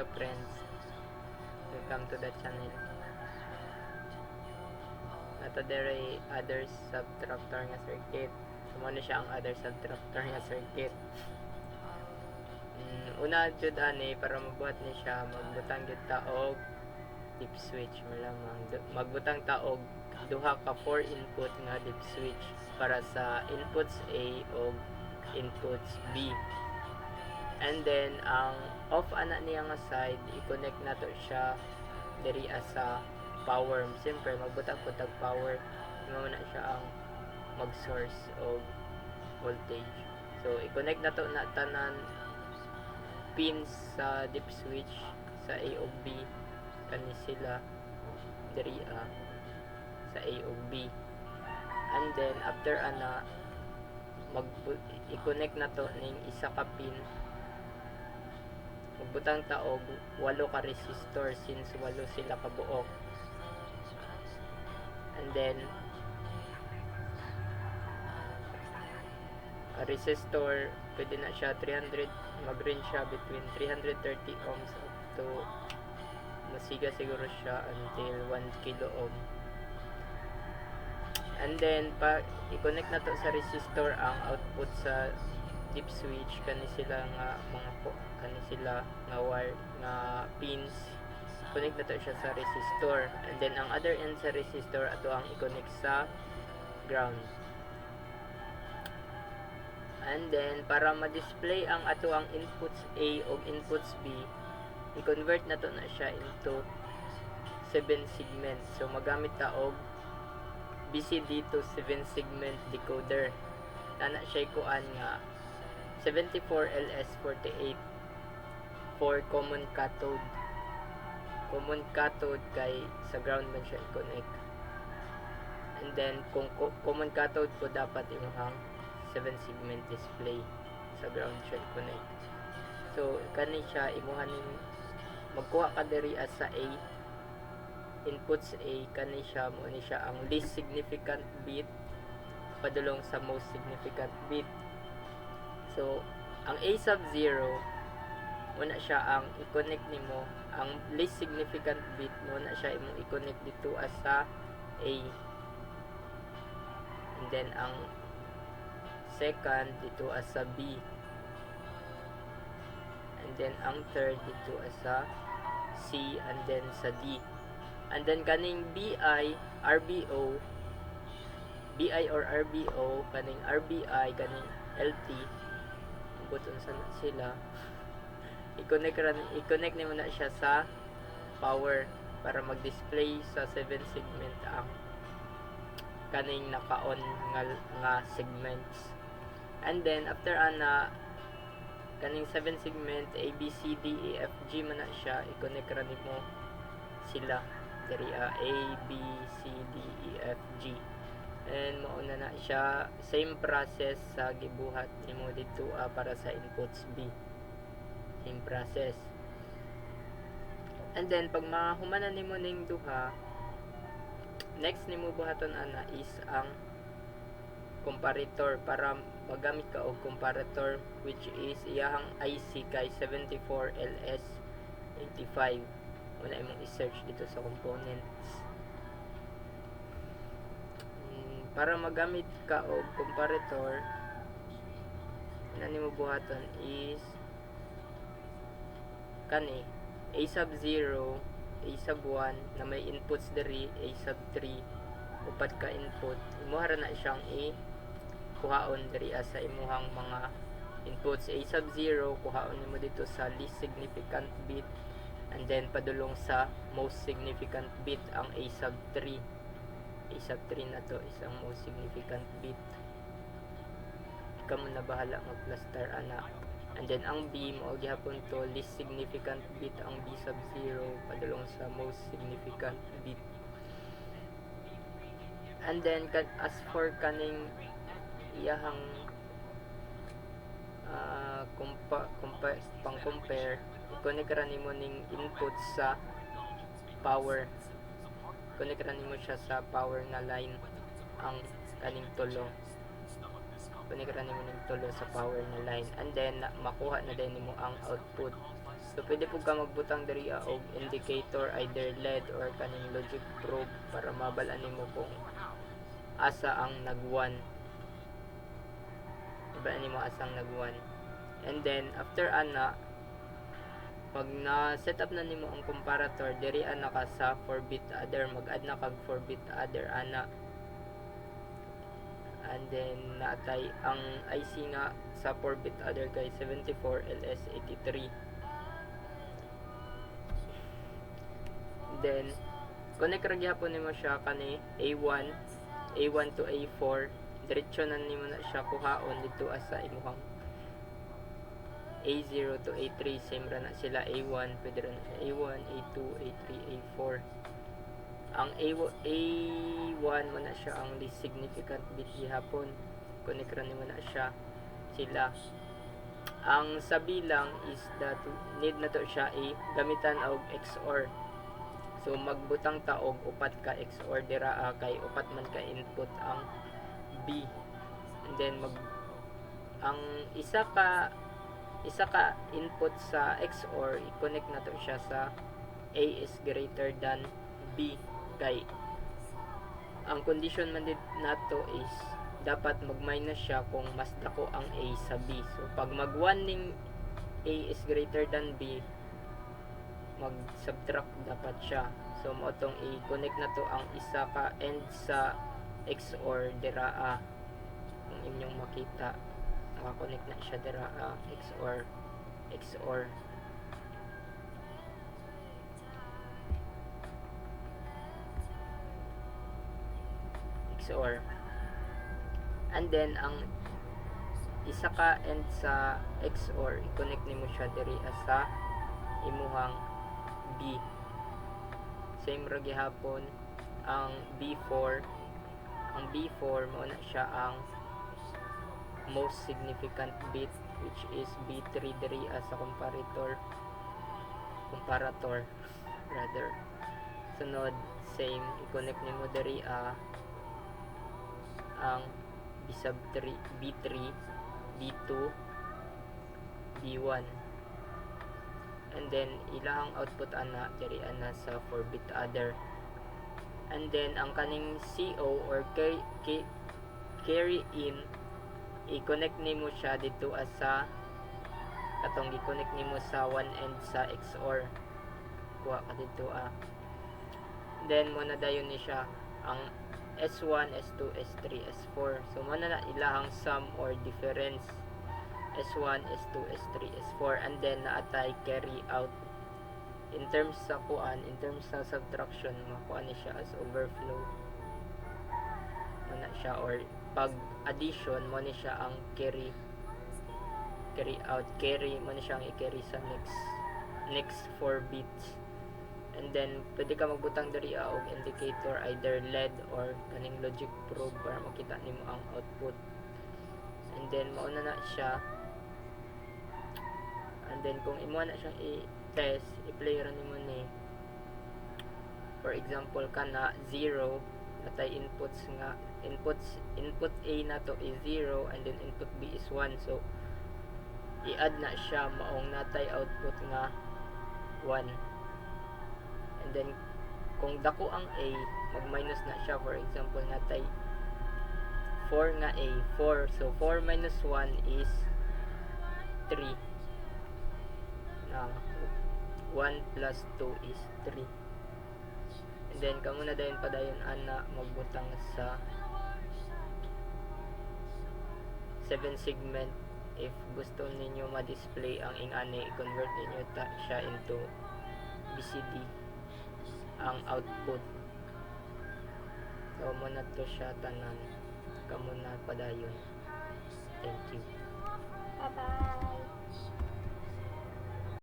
Hello friends, welcome to the channel. Nato dere other subtractor nga circuit. Sumano siya ang other subtractor nga circuit. Una jud ani para mabuhat ni siya, magbutang gyud ta og dip switch malamang. Magbutang ta og duha ka 4 input nga dip switch para sa inputs A og inputs B. And then ang off ana niya nga side, i-connect nato siya diri sa power. Siyempre magbutang po tag power, mo na siya ang mag-source og voltage. So i-connect nato na tanan pins sa dip switch sa A ug B kani sila diri sa A ug B. And then after ana i-connect nato ning isa ka pin, magbutang ta og 8 ka resistor since 8 sila ka buok. And then a resistor pwede na siya 300, mag-range siya between 330 ohms up to masiga siguro siya until 1 kilo ohm. And then i-connect na to sa resistor ang output sa dip switch kani sila nga mga kani sila nga wire nga pins. Connect na to siya sa resistor, and then ang other end sa resistor ato ang i-connect sa ground. And then para ma-display ang ato ang inputs A o inputs B, i-convert na to na siya into 7 segments. So magamit ta og BCD to 7 segment decoder. Ana siya kuan nga 74LS48 for common cathode. Common cathode kay sa ground man siya i-connect. And then kung common cathode po dapat imuhang 7 segment display sa ground siya i-connect. So kani siya imuhanin magkuha ka diri sa A inputs A, kani siya mo ni siya ang least significant bit padulong sa most significant bit. So ang A sub 0 muna siya ang i-connect nimo, ang least significant bit muna siya imong i-connect dito sa A, and then ang second dito sa B, and then ang third dito sa C, and then sa D. And then kaning BI or RBO, kaning RBI, kaning LT, buton sa sila, i-connect nimo na siya sa power para mag-display sa 7 segment ang kaning naka-on nga segments. And then after ana kaning 7 segment A, B, C, D, E, F, G man na siya, i-connect ra nimo sila diri A, B, C, D, E, F, G. And mauna na siya same process sa gibuhat nimo dito para sa inputs B. Same process. And then pag mahumanan nimo ning duha, next nimo buhaton ana is ang comparator para magamit ka og comparator, which is iyahang IC kay 74LS85. Una imong i-search dito sa components. Para magamit ka og comparator, na nimo buhaton is kani A sub 0, A sub 1 na may inputs diri, A sub 3, upat ka input. Imuhara na siyang kuhaon diri sa imuhang mga inputs. A sub 0 kuhaon nimo dito sa least significant bit, and then padulong sa most significant bit ang A sub 3. A sub 3 na to is ang most significant bit. Ikaw mo na bahala mag-cluster ana. And then ang B mo gihapon to least significant bit ang B sub 0 padulong sa most significant bit. And then as for kaning iyahang pang-compare, i-connect ra nimo ning input sa power. Connect ra nimo siya sa power na line ang kaning tulo. Connect ra nimo ning tulo sa power na line, and then makuha na din nimo ang output So pwede po ka magbutang diri og indicator, either LED or kaning logic probe, para mabalaan nimo kung asa ang nag-1. Mabalaan nimo asa ang nag-1. And then after ana, pag na-set up na nimo ang comparator, diri ana ka sa 4-bit adder, mag-add na kag 4-bit adder ana. And then naatay ang IC nga sa 4-bit adder kay 74LS83. Then connect ra gyapon nimo siya kani A1 to A4, diretso na nimo na siya kuhaon dito asa imong A0 to A3, same ra na sila. A1, pwede ra na siya A1, A2, A3, A4. Ang A1 mo na siya ang least significant bit gihapon. Connect ra nimo na siya sila. Ang sa bilang is that need na to siya gamitan og XOR. So magbutang ta og upat ka XOR dira kay upat man ka input ang B. And then ang isa ka input sa XOR, i-connect na to siya sa A is greater than B, kay ang condition man din nato is dapat mag-minus siya kung mas dako ang A sa B. So pag mag-1 ning A is greater than B, mag-subtract dapat siya. So mo tong i-connect na to ang isa ka end sa XOR dira kung inyong makita, makakonect na siya dira XOR and then ang isa ka end sa XOR, i-connect nimo siya diri sa imuhang B. Same ra gihapon ang B4 mao na siya ang most significant bit, which is B3 diri sa comparator rather. Sunod, same, i-connect nimo diri ang B sub 3, B3, B2, B1. And then ilahang output ana diri ana sa 4-bit adder. And then ang kaning CO or carry in, i-connect nimo siya dito sa katong i-connect nimo sa one end sa XOR. Kuha ka dito Then mo na dayon ni siya ang S1, S2, S3, S4. So mo na ilahang sum or difference S1, S2, S3, S4, and then naatay carry out. In terms sa subtraction, makuha ni siya as overflow. Mo na siya, or pag addition mo ni siya ang carry out, mo ni siya ang i-carry sa next 4 bits. And then pwede ka magbutang diri og indicator, either LED or kaning logic probe, para makita nimo ang output. And then mauna na siya, and then kung imo na siyang i-test, i-play ra nimo ni, for example kana 0, natay input A na to is 0, and then input B is 1. So i-add na siya, maong natay output nga 1. And then kung dako ang A, mag-minus na siya. For example, natay 4 nga A, 4. So 4 minus 1 is 3. Na 1 plus 2 is 3. And then kamo na dayon padayon ana magbutang sa 7 segment. If gusto ninyo ma-display ang ingani, i-convert ninyo siya into BCD ang output. So mo na to siya tanan, kamo na padayon. Thank you. Bye bye.